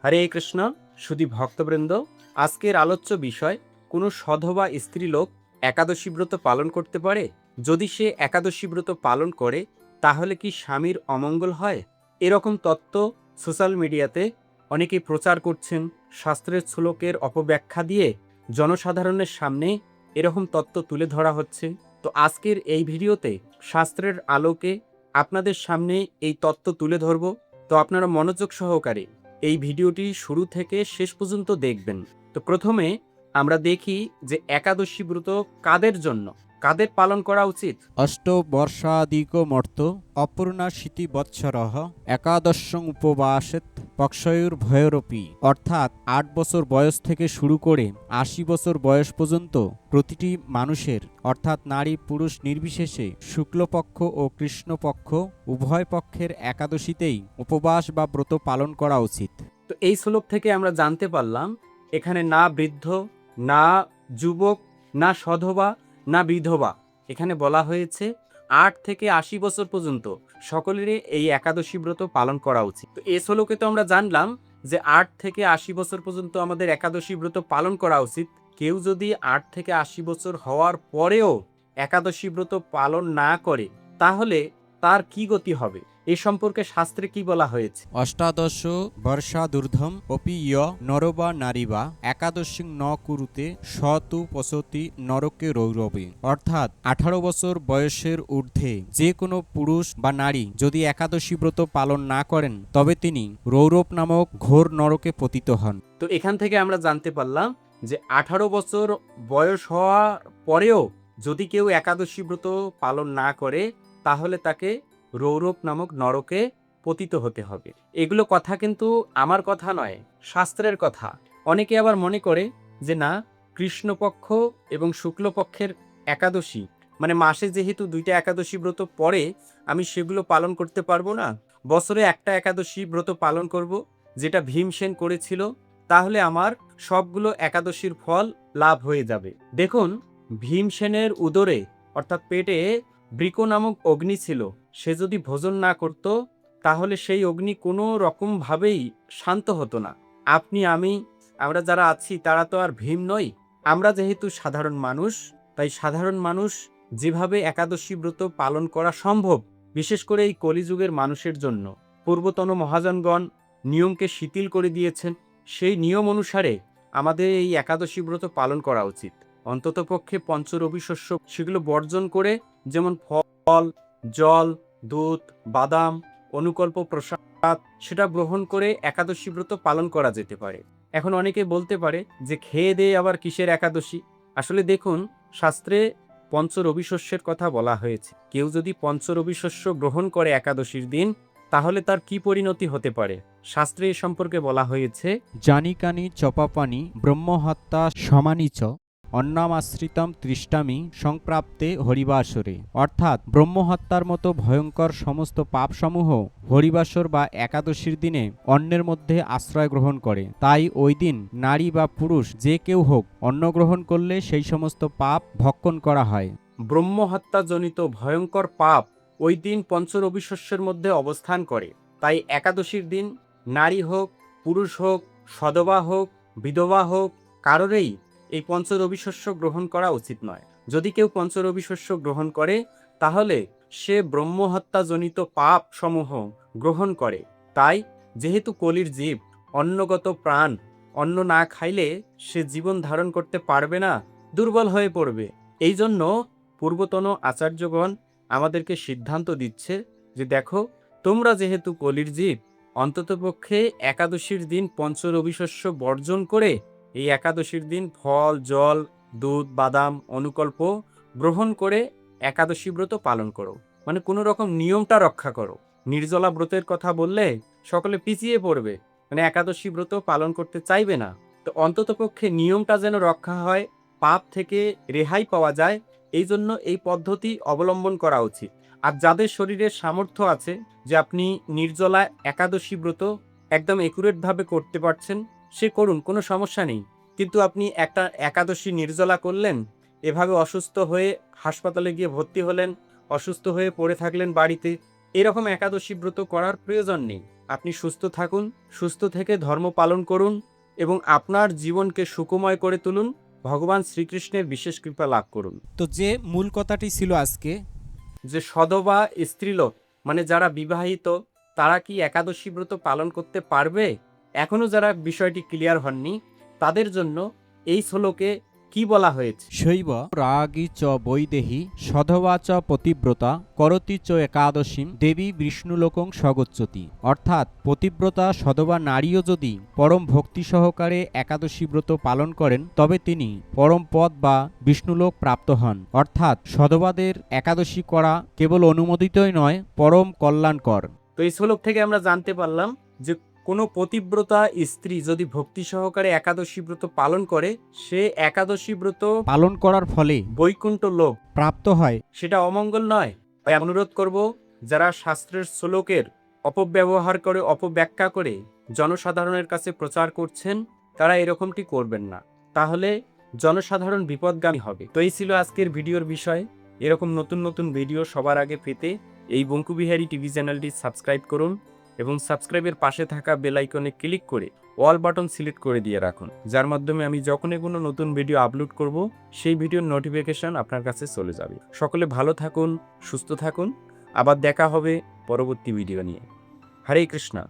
হরে কৃষ্ণ। সুধী ভক্তবৃন্দ, আজকের আলোচ্য বিষয়, কোনো সধবা স্ত্রীলোক একাদশী ব্রত পালন করতে পারে? যদি সে একাদশী ব্রত পালন করে তাহলে কি স্বামীর অমঙ্গল হয়? এরকম তত্ত্ব সোশ্যাল মিডিয়াতে অনেকেই প্রচার করছেন। শাস্ত্রের শ্লোকের অপব্যাখ্যা দিয়ে জনসাধারণের সামনে এরকম তত্ত্ব তুলে ধরা হচ্ছে। তো আজকের এই ভিডিওতে শাস্ত্রের আলোকে আপনাদের সামনে এই তত্ত্ব তুলে ধরব। তো আপনারা মনোযোগ সহকারে এই ভিডিওটি শুরু থেকে শেষ পর্যন্ত দেখবেন। তো প্রথমে আমরা দেখি যে একাদশী ব্রত কাদের জন্য, কাদের পালন করা উচিত। অষ্টবর্ষাদিকমর্ত অপূর্ণাশীতি বৎসরঃ একাদশং উপবাসেত পক্ষয়ুর্ভয়োরপি। অর্থাৎ ৮ বছর বয়স থেকে শুরু করে ৮০ বছর বয়স পর্যন্ত প্রতিটি মানুষের, অর্থাৎ নারী পুরুষ নির্বিশেষে শুক্লপক্ষ ও কৃষ্ণপক্ষ উভয় পক্ষের একাদশীতেই উপবাস বা ব্রত পালন করা উচিত। তো এই শ্লোক থেকে আমরা জানতে পারলাম এখানে না বৃদ্ধ, না যুবক, না সধবা, না বিধবা, এখানে বলা হয়েছে ৮ থেকে ৮০ বছর পর্যন্ত সকলেরই এই একাদশী ব্রত পালন করা উচিত। তো এই শ্লোকে তো আমরা জানলাম যে ৮ থেকে ৮০ বছর পর্যন্ত আমাদের একাদশী ব্রত পালন করা উচিত। কেউ যদি ৮ থেকে ৮০ বছর হওয়ার পরেও একাদশী ব্রত পালন না করে তাহলে তার কি গতি হবে? এ সম্পর্কে শাস্ত্রে কি বলা হয়েছে? অষ্টাদশ বর্ষাদূর্ধ্বম অপি ইয় নর বা নারী বা একাদশী ন কুরুতে স তু পশতি নরকে রৌরবে। অর্থাৎ ১৮ বছর বয়সের ঊর্ধ্বে যে কোনো পুরুষ বা নারী যদি একাদশী ব্রত পালন না করেন তবে তিনি রৌরব নামক ঘোর নরকে পতিত হন। তো এখান থেকে আমরা জানতে পারলাম যে ১৮ বছর বয়স হওয়ার পরেও যদি কেউ একাদশী ব্রত পালন না করে তাহলে তাকে রৌরব নামক নরকে পতিত হতে হবে। এগুলো কথা কিন্তু আমার কথা নয়, শাস্ত্রের কথা। অনেকে আবার মনে করে যে না, কৃষ্ণপক্ষ এবং শুক্লপক্ষের একাদশী, মানে মাসে যেহেতু ২টা একাদশী ব্রত পড়ে, আমি সেগুলো পালন করতে পারবো না, বছরে একটা একাদশী ব্রত পালন করব যেটা ভীমসেন করেছিল, তাহলে আমার সবগুলো একাদশীর ফল লাভ হয়ে যাবে। দেখুন, ভীমসেনের উদরে অর্থাৎ পেটে বৃক নামক অগ্নি ছিল। সে যদি ভোজন না করত তাহলে সেই অগ্নি কোনো রকমভাবেই শান্ত হতো না। আপনি আমি, আমরা যারা আছি তারা তো আর ভীম নই। আমরা যেহেতু সাধারণ মানুষ, তাই সাধারণ মানুষ যেভাবে একাদশী ব্রত পালন করা সম্ভব, বিশেষ করে এই কলিযুগের মানুষের জন্য পূর্বতন মহাজনগণ নিয়মকে শিথিল করে দিয়েছেন। সেই নিয়ম অনুসারে আমাদের এই একাদশী ব্রত পালন করা উচিত। অন্ততপক্ষে পঞ্চরবি শস্য সেগুলো বর্জন করে, যেমন ফল, জল, দুধ, বাদাম, অনুকল্প প্রসাদ, সেটা গ্রহণ করে একাদশী ব্রত পালন করা যেতে পারে। এখন অনেকে বলতে পারে যে খেয়ে দেয়ে আবার কিসের একাদশী? আসলে দেখুন, শাস্ত্রে পঞ্চরবি শস্যের কথা বলা হয়েছে। কেউ যদি পঞ্চরবি শস্য গ্রহণ করে একাদশীর দিন তাহলে তার কি পরিণতি হতে পারে? শাস্ত্রে এ সম্পর্কে বলা হয়েছে, জানিকানি চপাপানি ব্রহ্মহত্যা সমানিচ অন্নামাশ্রিতম তৃষ্টামি সংপ্রাপ্তে হরিবাসরে। অর্থাৎ ব্রহ্মহত্যার মতো ভয়ঙ্কর সমস্ত পাপসমূহ হরিবাসর বা একাদশীর দিনে অন্নের মধ্যে আশ্রয় গ্রহণ করে। তাই ওই দিন নারী বা পুরুষ যে কেউ হোক অন্ন গ্রহণ করলে সেই সমস্ত পাপ ভক্ষণ করা হয়। ব্রহ্মহত্যাজনিত ভয়ঙ্কর পাপ ওই দিন পঞ্চরবি শস্যের মধ্যে অবস্থান করে। তাই একাদশীর দিন নারী হোক, পুরুষ হোক, সধবা হোক, বিধবা হোক, কারোরই এই পঞ্চরবি শস্য গ্রহণ করা উচিত নয়। যদি কেউ পঞ্চরবি শস্য গ্রহণ করে তাহলে সে ব্রহ্মহত্যাজনিত পাপ সমূহ গ্রহণ করে। তাই যেহেতু কলির জীব, অন্নগত প্রাণ, অন্ন না খাইলে সে জীবন ধারণ করতে পারবে না, দুর্বল হয়ে পড়বে। এই জন্য পূর্বতন আচার্যগণ আমাদেরকে সিদ্ধান্ত দিচ্ছে যে দেখো, তোমরা যেহেতু কলির জীব, অন্ততপক্ষে একাদশীর দিন পঞ্চরবি শস্য বর্জন করে এই একাদশীর দিন ফল, জল, দুধ, বাদাম, অনুকল্প গ্রহণ করে একাদশী ব্রত পালন করো। মানে কোনো রকম নিয়মটা রক্ষা করো। নির্জলা ব্রতের কথা বললে সকলে পিছিয়ে পড়বে, মানে একাদশী ব্রত পালন করতে চাইবে না। তো অন্ততপক্ষে নিয়মটা যেন রক্ষা হয়, পাপ থেকে রেহাই পাওয়া যায়, এই জন্য এই পদ্ধতি অবলম্বন করা উচিত। আর যাদের শরীরের সামর্থ্য আছে যে আপনি নির্জলা একাদশী ব্রত একদম একুরেটভাবে করতে পারছেন, সে করুন, কোনো সমস্যা নেই। কিন্তু আপনি একটা একাদশী নির্জলা করলেন, এভাবে অসুস্থ হয়ে হাসপাতালে গিয়ে ভর্তি হলেন, অসুস্থ হয়ে পড়ে থাকলেন বাড়িতে, এরকম একাদশী ব্রত করার প্রয়োজন নেই। আপনি সুস্থ থাকুন, সুস্থ থেকে ধর্ম পালন করুন এবং আপনার জীবনকে সুখময় করে তুলুন। ভগবান শ্রীকৃষ্ণের বিশেষ কৃপা লাভ করুন। তো যে মূল কথাটি ছিল আজকে, যে সধবা স্ত্রীলোক মানে যারা বিবাহিত, তারা কি একাদশী ব্রত পালন করতে পারবে? এখনো যারা বিষয়টি ক্লিয়ার হননি, তাদের জন্য এই শ্লোকে কি বলা হয়েছে? শৈব রাগী চ বৈদেহী সধবা চ পতিব্রতা করতি চ একাদশীম দেবী বিষ্ণুলোকং স্বগচ্ছতি। অর্থাৎ পতিব্রতা সধবা নারীও যদি পরম ভক্তি সহকারে একাদশী ব্রত পালন করেন তবে তিনি পরম পদ বা বিষ্ণুলোক প্রাপ্ত হন। অর্থাৎ সধবাদের একাদশী করা কেবল অনুমোদিতই নয়, পরম কল্যাণকর। তো এই শ্লোক থেকে আমরা জানতে পারলাম যে কোনো পতিব্রতা স্ত্রী যদি ভক্তি সহকারে একাদশী ব্রত পালন করে, সে একাদশী ব্রত পালন করার ফলে বৈকুণ্ঠ লোক প্রাপ্ত হয়। সেটা অমঙ্গল নয়। তাই অনুরোধ করব, যারা শাস্ত্রের শ্লোকের অপব্যবহার করে, অপব্যাখ্যা করে জনসাধারণের কাছে প্রচার করছেন, তারা এরকমটি করবেন না, তাহলে জনসাধারণ বিপদগামী হবে। তো এই ছিল আজকের ভিডিওর বিষয়। এরকম নতুন নতুন ভিডিও সবার আগে পেতে এই বঙ্কুবিহারী টিভি চ্যানেলটি সাবস্ক্রাইব করুন এবং সাবস্ক্রাইবের পাশে থাকা বেল আইকনে ক্লিক করে অল বাটন সিলেক্ট করে দিয়ে রাখুন, যার মাধ্যমে আমি যখনই কোনো নতুন ভিডিও আপলোড করব সেই ভিডিওর নোটিফিকেশন আপনার কাছে চলে যাবে। সকলে ভালো থাকুন, সুস্থ থাকুন। আবার দেখা হবে পরবর্তী ভিডিও নিয়ে। হরে কৃষ্ণা।